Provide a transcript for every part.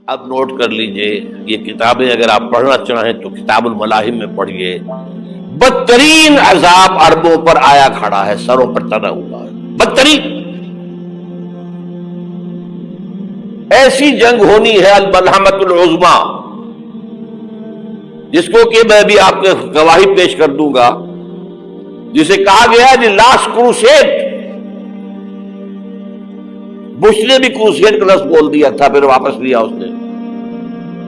اب نوٹ کر لیجئے، یہ کتابیں اگر آپ پڑھنا چاہیں تو کتاب الملاحم میں پڑھیے۔ بدترین عذاب عربوں پر آیا کھڑا ہے، سروں پر تنا ہوا ہے، بدترین۔ ایسی جنگ ہونی ہے الملحمۃ العظمیٰ، جس کو کہ میں بھی آپ کو گواہی پیش کر دوں گا، جسے کہا گیا ہے لاسٹ کروسیڈ۔ بش نے بھی کروسیڈ کا لفظ بول دیا تھا، پھر واپس لیا اس نے۔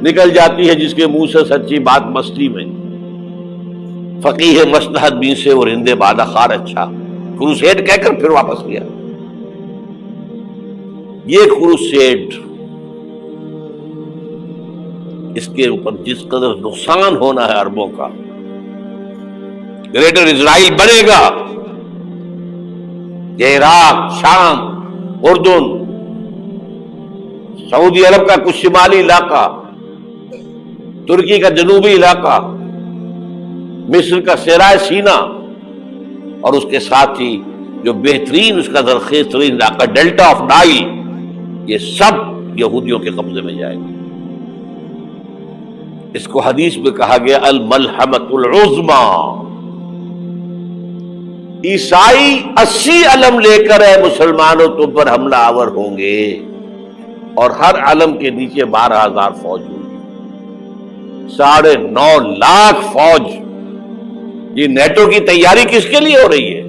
نکل جاتی ہے جس کے منہ سے سچی بات مستی میں، فقیہ مصلحت بین سے اور ہندے بادہ خار اچھا، کروسیڈ کہہ کر پھر واپس لیا۔ یہ کروسیڈ، اس کے اوپر جس قدر نقصان ہونا ہے عربوں کا، گریٹر اسرائیل بنے گا، یہ عراق، شام، اردن، سعودی عرب کا کچھ شمالی علاقہ، ترکی کا جنوبی علاقہ، مصر کا صحرائے سینا، اور اس کے ساتھ ہی جو بہترین اس کا زرخیز ترین علاقہ ڈیلٹا آف نائل، یہ سب یہودیوں کے قبضے میں جائے گا۔ اس کو حدیث میں کہا گیا الملحمۃ العظمیٰ۔ عیسائی 80 علم لے کر اے مسلمانوں تم پر حملہ آور ہوں گے، اور ہر علم کے نیچے 12,000 فوج ہوگی، 9.5 لاکھ فوج۔ یہ نیٹو کی تیاری کس کے لیے ہو رہی ہے؟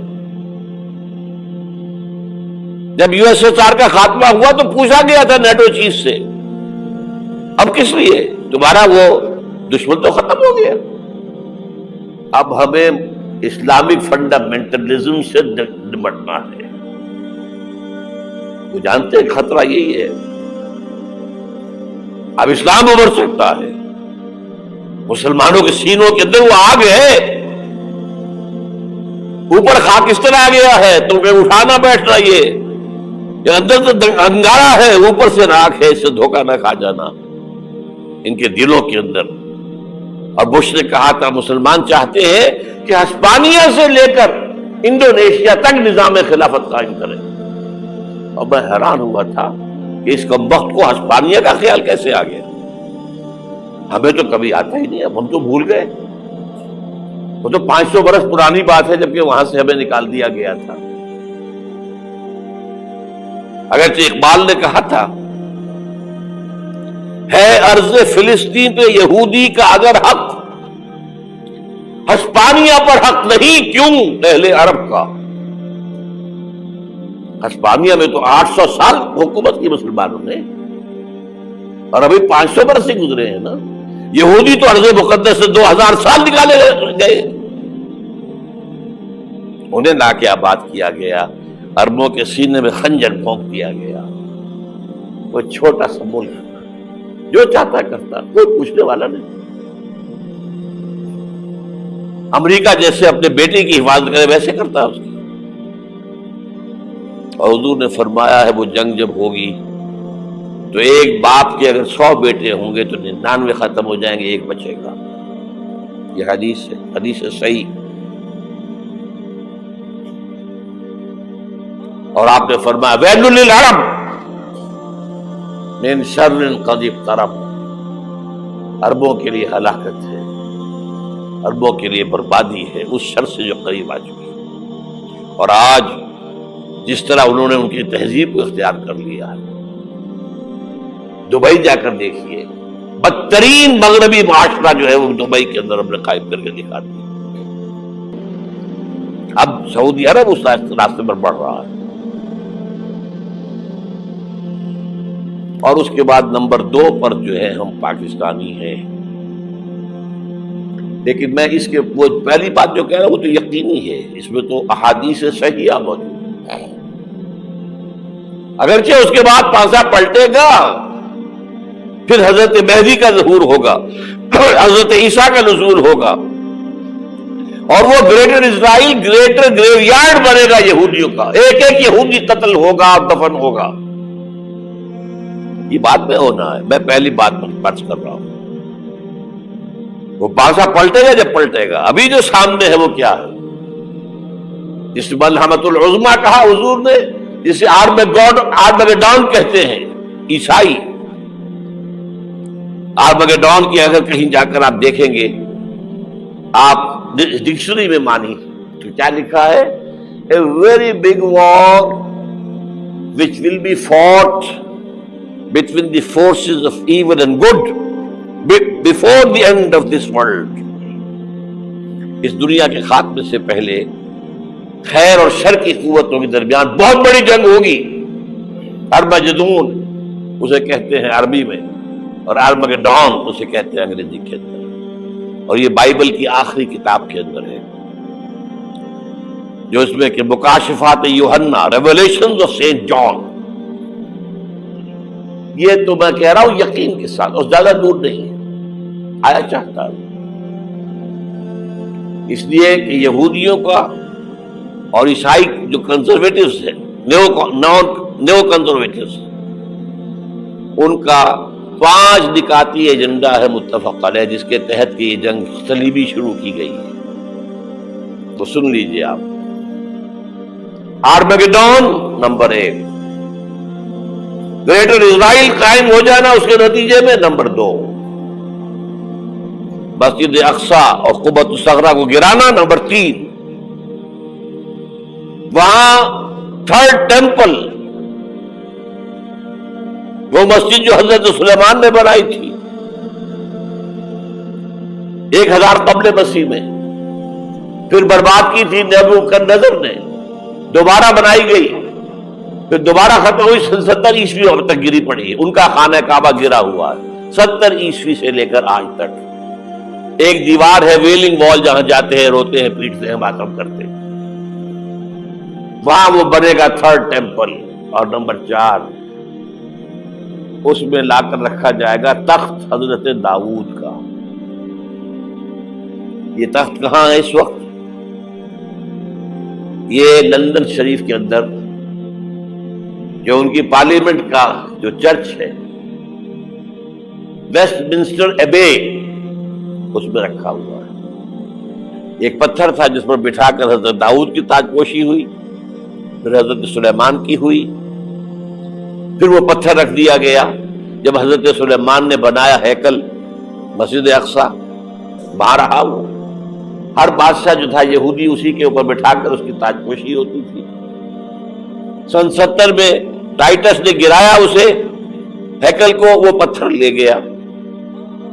جب یو ایس ایس آر کا خاتمہ ہوا تو پوچھا گیا تھا نیٹو چیف سے، اب کس لیے؟ تمہارا وہ دشمن تو ختم ہو گیا، اب ہمیں اسلامک فنڈامنٹلزم سے نمٹنا ہے۔ وہ جانتے ہیں خطرہ یہی ہے، اب اسلام ابھر سکتا ہے، مسلمانوں کے سینوں کے اندر وہ آگ ہے، اوپر خاک اس طرح آ گیا ہے تو کہ اٹھانا بیٹھ رہی ہے، اندر تو انگارہ ہے، اوپر سے راکھ ہے، اس سے دھوکہ نہ کھا جانا ان کے دلوں کے اندر۔ اور بش نے کہا تھا مسلمان چاہتے ہیں کہ ہسپانیہ سے لے کر انڈونیشیا تک نظام خلافت قائم کریں، اور میں حیران ہوا تھا کہ اس کمبخت کو ہسپانیہ کا خیال کیسے آ گیا؟ ہمیں تو کبھی آتا ہی نہیں، اب ہم تو بھول گئے، وہ تو 500 برس پرانی بات ہے جبکہ وہاں سے ہمیں نکال دیا گیا تھا۔ اگرچہ اقبال نے کہا تھا ہے ارض فلسطین پہ یہودی کا اگر حق، ہسپانیہ پر حق نہیں کیوں اہل عرب کا؟ ہسپانیہ میں تو 800 سال حکومت کی مسلمانوں نے، اور ابھی 500 برس سے گزرے ہیں نا۔ یہودی تو ارض مقدس سے 2000 سال نکالے گئے، انہیں لا کے آباد کیا گیا، عربوں کے سینے میں خنجر پھونک دیا گیا۔ وہ چھوٹا سا ملک جو چاہتا کرتا، کوئی پوچھنے والا نہیں۔ امریکہ جیسے اپنے بیٹے کی حفاظت کرے ویسے کرتا اس کی۔ اور حضور نے فرمایا ہے وہ جنگ جب ہوگی تو ایک باپ کے اگر 100 بیٹے ہوں گے تو 99 ختم ہو جائیں گے، ایک بچے گا۔ یہ حدیث ہے، حدیث ہے صحیح۔ اور آپ نے فرمایا ویل للعرب من شر قد اقترب، عربوں کے لیے ہلاکت ہے، عربوں کے لیے بربادی ہے اس شر سے جو قریب آ چکی۔ اور آج جس طرح انہوں نے ان کی تہذیب کو اختیار کر لیا ہے، دبئی جا کر دیکھیے، بدترین مغربی معاشرہ جو ہے وہ دبئی کے اندر ہم نے قائم کر کے دکھا دیا۔ اب سعودی عرب اس راستے پر بڑھ رہا ہے۔ اور اس کے بعد نمبر 2 پر جو ہے ہم پاکستانی ہیں، لیکن میں اس کے وہ پہلی بات جو کہہ رہا ہوں وہ تو یقینی ہے، اس میں تو احادیث صحیحہ موجود ہے۔ اگرچہ اس کے بعد پانسا پلٹے گا، پھر حضرت مہدی کا ظہور ہوگا، حضرت عیسیٰ کا نزول ہوگا، اور وہ گریٹر اسرائیل گریٹر گریو یارڈ بنے گا یہودیوں کا، ایک ایک یہودی قتل ہوگا، دفن ہوگا۔ یہ بات میں ہونا ہے، میں پہلی بات فرض کر رہا ہوں۔ وہ پانسا پلٹے گا جب پلٹے گا، ابھی جو سامنے ہے وہ کیا ہے؟ جس ملحمۃ العظمیٰ کہا حضور نے، جسے آرمیگیڈون کہتے ہیں عیسائی، آرمگیڈون کی اگر کہیں جا کر آپ دیکھیں گے، آپ ڈکشنری میں مانی تو کیا لکھا ہے؟ A very big war which will be fought between the forces of evil and good before the end of this world. اس دنیا کے خاتمے سے پہلے خیر اور شر کی قوتوں کے درمیان بہت بڑی جنگ ہوگی. ارمجدون اسے کہتے ہیں عربی میں، اور آرمگیڈون اسے کہتے ہیں انگریزی کے اندر، اور یہ بائبل کی آخری کتاب کے اندر ہے، جو اس میں کہ مکاشفات یوحنا، ریویلیشنز آف سینٹ جان. یہ تو میں کہہ رہا ہوں یقین کے ساتھ، اور زیادہ دور نہیں ہے، آیا چاہتا ہے. اس لیے کہ یہودیوں کا اور عیسائی جو کنزرویٹوز ہیں، نیو کنزرویٹوز، ان کا 5 نکاتی ایجنڈا ہے متفق علیہ، جس کے تحت کہ یہ جنگ صلیبی شروع کی گئی ہے. تو سن لیجئے آپ. آرمگیڈون نمبر 1، گریٹر اسرائیل قائم ہو جانا اس کے نتیجے میں نمبر 2، مسجد اقصی اور قبۃ الصغریٰ کو گرانا نمبر 3، وہاں تھرڈ ٹیمپل، وہ مسجد جو حضرت سلیمان نے بنائی تھی 1000 قبل مسیح میں، پھر برباد کی تھی نیبوکدنیزر نے، دوبارہ بنائی گئی، پھر دوبارہ ختم ہوئی 70 عیسوی تک گری پڑی. ان کا خانہ کعبہ گرا ہوا ہے 70 عیسوی سے لے کر آج تک. ایک دیوار ہے ویلنگ وال، جہاں جاتے ہیں، روتے ہیں، پیٹتے ہیں، ماتم کرتے ہیں، وہاں وہ بنے گا تھرڈ ٹیمپل. اور نمبر 4، اس میں لا کر رکھا جائے گا تخت حضرت داؤد کا. یہ تخت کہاں ہے اس وقت؟ یہ لندن شریف کے اندر جو ان کی پارلیمنٹ کا جو چرچ ہے، ویسٹ منسٹر ایبے، اس میں رکھا ہوا ہے. ایک پتھر تھا جس پر بٹھا کر حضرت داؤد کی تاج پوشی ہوئی، پھر حضرت سلیمان کی ہوئی، پھر وہ پتھر رکھ دیا گیا جب حضرت سلیمان نے بنایا ہیکل مسجد اقصی. وہاں رہا وہ. ہر بادشاہ جو تھا یہودی اسی کے اوپر بٹھا کر اس کی تاج پوشی ہوتی تھی. سن 70 میں ٹائٹس نے گرایا اسے، ہیکل کو، وہ پتھر لے گیا،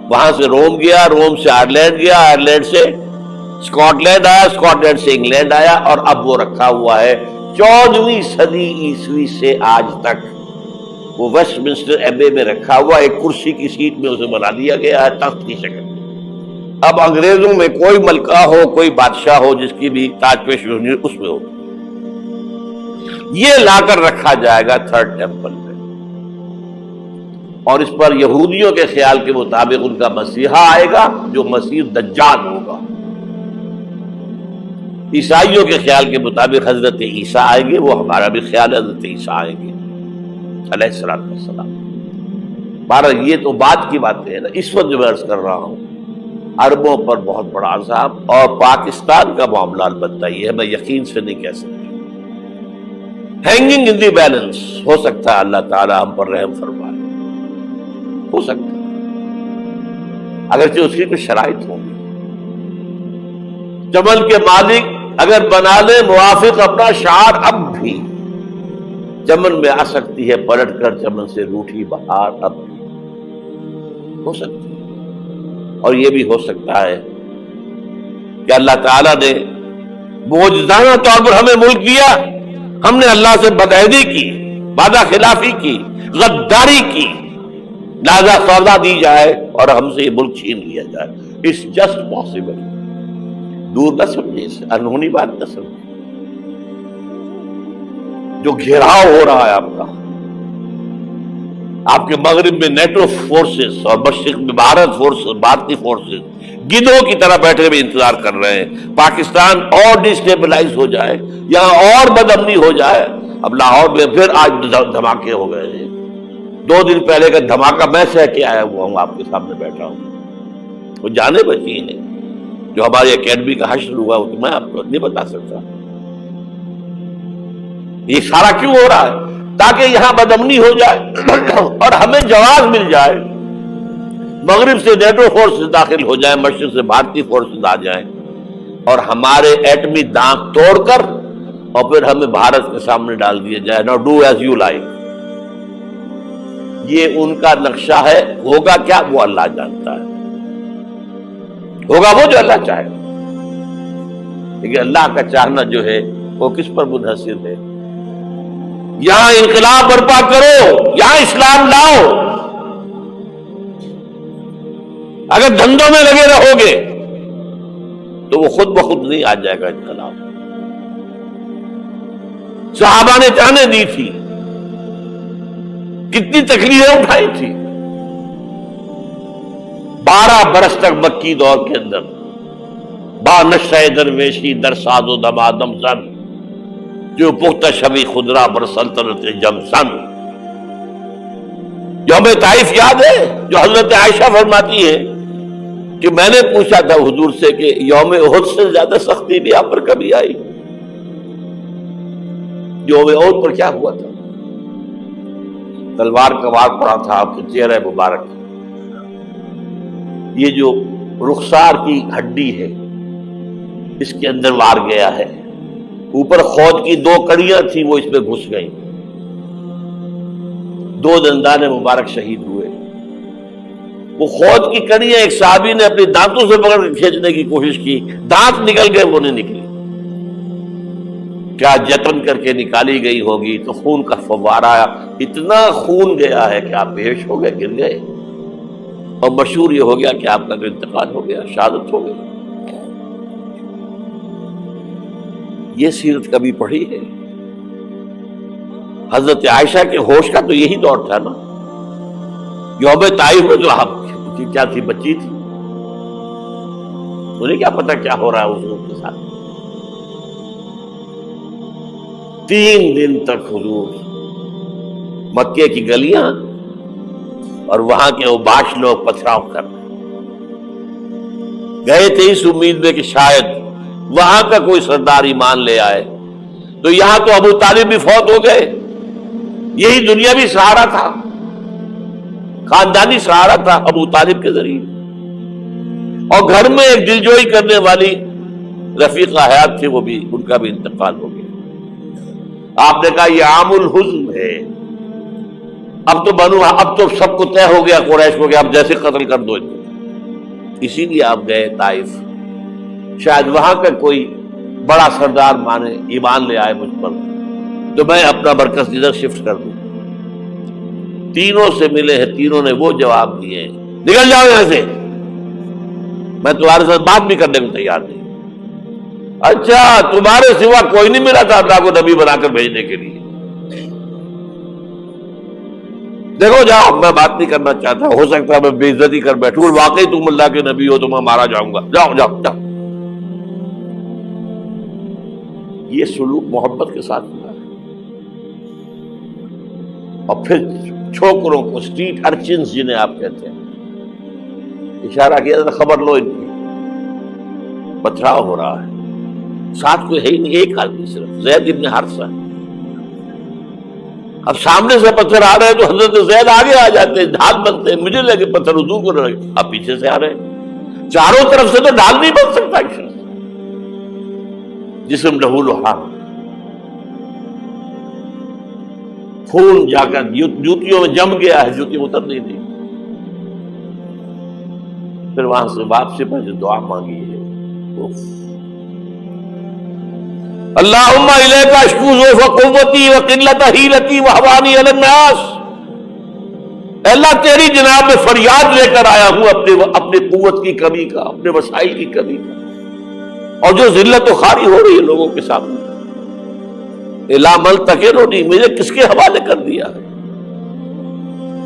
وہاں سے روم گیا، روم سے آئرلینڈ گیا، آئرلینڈ سے اسکاٹ لینڈ آیا، اسکاٹ لینڈ سے انگلینڈ آیا، اور اب وہ رکھا ہوا ہے 14ویں صدی عیسوی سے آج تک. وہ ویسٹ منسٹر ایبے میں رکھا ہوا، ایک کرسی کی سیٹ میں اسے بنا دیا گیا ہے تخت کی شکل. اب انگریزوں میں کوئی ملکہ ہو، کوئی بادشاہ ہو جس کی بھی تاج پوشی ہونی اس میں ہو، یہ لا کر رکھا جائے گا تھرڈ ٹیمپل میں. اور اس پر یہودیوں کے خیال کے مطابق ان کا مسیحا آئے گا جو مسیح دجال ہوگا. عیسائیوں کے خیال کے مطابق حضرت عیسیٰ آئیں گے، وہ ہمارا بھی خیال ہے حضرت عیسیٰ آئیں گے علیہ السلام. بہرحال یہ تو بعد کی باتیں ہیں نا. اس وقت جو میں عرض کر رہا ہوں، عربوں پر بہت بڑا عذاب، اور پاکستان کا معاملہ البتہ یہ ہے، میں یقین سے نہیں کہہ سکتا. ہینگنگ ان دی بیلنس، ہو سکتا ہے اللہ تعالیٰ ہم پر رحم فرمائے، ہو سکتا ہے، اگرچہ اس کی کچھ شرائط ہوں گی. چمن کے مالک اگر بنا لے موافق اپنا شعار، اب بھی چمن میں آ سکتی ہے پلٹ کر چمن سے روٹھی بہار، اب بھی ہو سکتی ہے. اور یہ بھی ہو سکتا ہے کہ اللہ تعالیٰ نے معجزانہ طور پر ہمیں ملک دیا، ہم نے اللہ سے بدعہدی کی، وعدہ خلافی کی، غداری کی، لہذا سزا دی جائے اور ہم سے یہ ملک چھین لیا جائے. It's just possible. دور نہ سمجھے، اسے انہونی بات نہ سمجھے. جو گھیراؤ ہو رہا ہے آپ کے مغرب میں نیٹو فورسز اور مشرق میں بھارتی فورسز گدھوں کی طرح بیٹھے ہوئے انتظار کر رہے ہیں پاکستان اور ڈسٹیبلائز ہو جائے، یہاں اور بدامنی ہو جائے. اب لاہور میں پھر آج دھماکے ہو گئے ہیں. 2 دن پہلے کا دھماکہ میں سہ کے آیا ہوا ہوں، آپ کے سامنے بیٹھا ہوں. وہ جانے بچی ہیں جو ہماری اکیڈمی کا حشر ہوا، وہ تو میں آپ کو نہیں بتا سکتا. یہ سارا کیوں ہو رہا ہے؟ تاکہ یہاں بدامنی ہو جائے اور ہمیں جواز مل جائے. مغرب سے نیٹو فورسز داخل ہو جائیں، مشرق سے بھارتی فورسز آ جائیں اور ہمارے ایٹمی دانت توڑ کر اور پھر ہمیں بھارت کے سامنے ڈال دیا جائے، نو ڈو ایز یو لائک. یہ ان کا نقشہ ہے. ہوگا کیا وہ اللہ جانتا ہے، ہوگا وہ جو اللہ چاہے. لیکن اللہ کا چاہنا جو ہے وہ کس پر منحصر ہے؟ یہاں انقلاب برپا کرو، یہاں اسلام لاؤ. اگر دھندوں میں لگے رہو گے تو وہ خود بخود نہیں آ جائے گا انقلاب. صحابہ نے جانیں دی تھی، کتنی تکلیفیں اٹھائی تھی. 12 برس تک مکی دور کے اندر با نشہ درویشی در ساز و دمادم زن جو پختہ شبی خدرا بر سلطنت جم سن. یوم طائف یاد ہے جو حضرت عائشہ فرماتی ہے کہ میں نے پوچھا تھا حضور سے کہ یوم احد سے زیادہ سختی بھی آپ پر کبھی آئی؟ یوم احد پر کیا ہوا تھا؟ تلوار کا وار پڑا تھا آپ کے چہرہ مبارک. یہ جو رخسار کی ہڈی ہے اس کے اندر وار گیا ہے. اوپر خود کی 2 کڑیاں تھیں وہ اس میں گھس گئیں. 2 دندان مبارک شہید ہوئے. وہ خود کی کڑیاں ایک صحابی نے اپنے دانتوں سے پکڑ کے کھینچنے کی کوشش کی، دانت نکل گئے، وہ نہیں نکلی. کیا جتن کر کے نکالی گئی ہوگی تو خون کا فوارہ آیا. اتنا خون گیا ہے کہ آپ بے ہوش ہو گئے، گر گئے، اور مشہور یہ ہو گیا کہ آپ کا انتقال ہو گیا، شہادت ہو گئی. یہ سیرت کبھی پڑھی ہے؟ حضرت عائشہ کے ہوش کا تو یہی دور تھا نا. یوم طائف میں جو آپ کیا تھی، بچی تھی، انہیں کیا پتا کیا ہو رہا ہے اس لوگ کے ساتھ. 3 دن تک حضور مکے کی گلیاں اور وہاں کے اوباش لوگ پتھراؤ کر گئے تھے اس امید میں کہ شاید وہاں کا کوئی سردار ایمان لے آئے. تو یہاں تو ابو طالب بھی فوت ہو گئے. یہی دنیاوی سہارا تھا، خاندانی سہارا تھا ابو طالب کے ذریعے. اور گھر میں ایک دلجوئی کرنے والی رفیقہ حیات تھی، وہ بھی، ان کا بھی انتقال ہو گیا. آپ نے کہا یہ عام الحزن ہے. اب تو سب کو طے ہو گیا قریش کو کہ آپ جیسے قتل کر دو. اسی لیے آپ گئے طائف، شاید وہاں کا کوئی بڑا سردار مانے ایمان لے آئے مجھ پر تو میں اپنا مرکز ادھر شفٹ کر دوں. تینوں سے ملے ہیں، تینوں نے وہ جواب دیے ہیں، نکل جاؤ یہاں سے، میں تمہارے ساتھ بات بھی کرنے کو تیار نہیں. اچھا تمہارے سوا کوئی نہیں ملا تھا اللہ کو نبی بنا کر بھیجنے کے لیے؟ دیکھو جاؤ، میں بات نہیں کرنا چاہتا، ہو سکتا ہے میں بے عزتی کر بیٹھوں، واقعی تم اللہ کے نبی ہو تو میں مارا جاؤں گا. جاؤ جاؤ جاؤ. یہ سلوک محبت کے ساتھ ہوا ہے. اور پھر چھوکروں کو، اسٹریٹ ارچنز جنہیں آپ کہتے ہیں، اشارہ کیا تھا خبر لو ان کی، پتھراؤ ہو رہا ہے. ساتھ کوئی ہے ہی نہیں، ایک آدمی صرف، زید ابن حارثہ. اب سامنے سے پتھر آ رہے ہیں تو حضرت زید آگے آ جاتے ہیں، ڈھال بنتے ہیں. مجھے لگے پتھر حضور کو لگے، اب پیچھے سے آ رہے ہیں. چاروں طرف سے تو ڈھال نہیں بن سکتا. جسم لہو لہاب، خون جا کر جوتیوں میں جم گیا ہے، جوتی اتر نہیں دی. پھر وہاں سے واپسی پر جو دعا مانگی ہے، اللہم الیک اشکو ضعف قوتی وقلت حیلتی وہوانی علی الناس. اللہ تیری جناب میں فریاد لے کر آیا ہوں اپنی قوت کی کمی کا، اپنے وسائل کی کمی کا، اور جو ذلت و خواری ہو رہی ہے لوگوں کے سامنے. الا ملتقننی، مجھے کس کے حوالے کر دیا ہے؟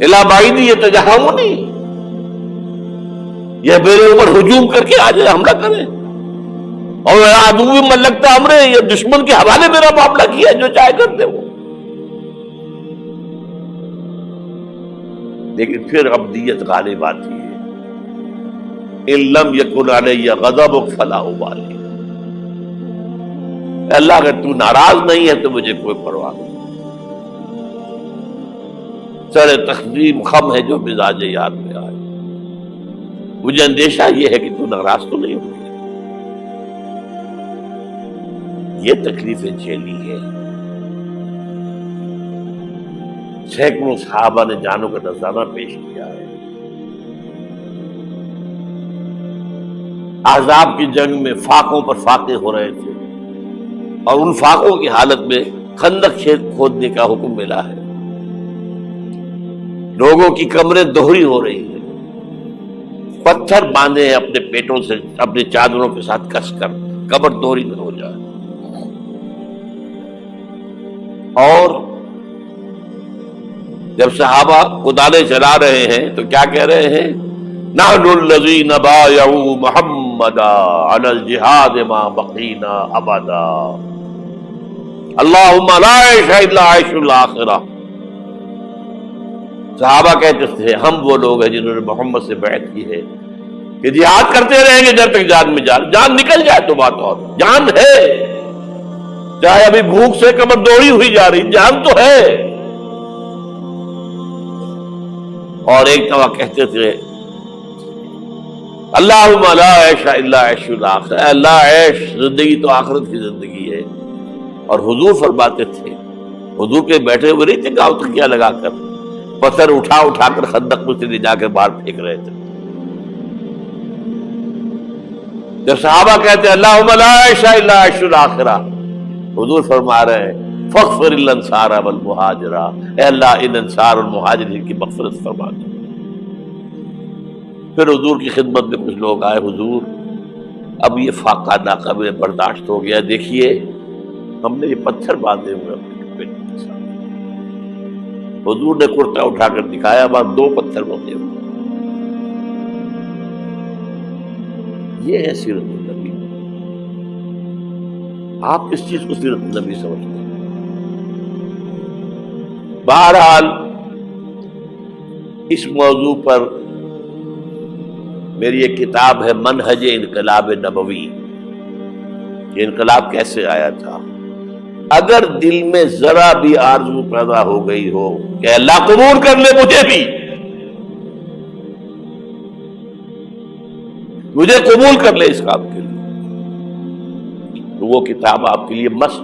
الا بعیدی یتجہمنی، یہ میرے اوپر ہجوم کر کے آ جائے، حملہ کرے. اور عدو من لگتا امرے، یہ دشمن کے حوالے میرا معاملہ کیا، جو چاہے کرتے وہ. لیکن پھر ابدیت غالب آتی ہے. ان لم یکن علی غضبک فلا ابالی. اللہ اگر تو ناراض نہیں ہے تو مجھے کوئی پرواہ نہیں. سر تقدیم خم ہے جو مزاج یاد میں آئے. مجھے اندیشہ یہ ہے کہ تو ناراض تو نہیں ہوگی. یہ تکلیفیں جھیلی ہے. سینکڑوں صحابہ نے جانوں کا نذرانہ پیش کیا ہے. احزاب کی جنگ میں فاقوں پر فاقے ہو رہے تھے اور ان فاقوں کی حالت میں خندق کھودنے کا حکم ملا ہے. لوگوں کی کمریں دوہری ہو رہی ہیں، پتھر باندھے ہیں اپنے پیٹوں سے، اپنی چادروں کے ساتھ کس کر قبر دوہری نہ ہو جائے. اور جب صحابہ کدالیں چلا رہے ہیں تو کیا کہہ رہے ہیں؟ نحن الذین بایعوا محمدا علی الجہاد ما بقینا ابدا اللہم لا عیش الا عیش الاخرہ. صحابہ کہتے تھے ہم وہ لوگ ہیں جنہوں نے محمد سے بیعت کی ہے کہ جہاد کرتے رہیں گے جب تک جان میں جان نکل جائے تو بات اور جان ہے، چاہے ابھی بھوک سے کمر دوڑی ہوئی جا رہی، جان تو ہے. اور ایک دفعہ کہتے تھے اللہم لا عیش الا عیش الاخرہ، اے اللہ عیش زندگی تو آخرت کی زندگی ہے. اور حضور فرماتے تھے، حضور کے بیٹھے ہوئے نہیں تھے گاؤں تکیہ لگا کر، پتھر اٹھا کر خندق میں سے لے جا کے باہر پھینک رہے تھے. جب صحابہ کہتے ہیں اللہم لا عیش الا عیش الاخرہ، حضور فرما رہے ہیں فاغفر الانصار والمہاجر، اے اللہ ان انصار اور مہاجرین کی مغفرت فرما دے. پھر حضور کی خدمت میں کچھ لوگ آئے، حضور اب یہ فاقہ ناقابل برداشت ہو گیا، دیکھیے ہم نے یہ پتھر باندھے ہوئے اپنے پیٹ کے ساتھ. حضور نے کرتا اٹھا کر دکھایا، وہاں 2 پتھر بندھے ہوئے. یہ ہے سیرت النبی. آپ کس چیز کو سیرت النبی سمجھتے ہیں؟ بہرحال اس موضوع پر میری ایک کتاب ہے منہج انقلاب نبوی، یہ انقلاب کیسے آیا تھا. اگر دل میں ذرا بھی آرزو پیدا ہو گئی ہو کہ اللہ قبول کر لے مجھے قبول کر لے اس کام کے لیے، تو وہ کتاب آپ کے لیے مسٹ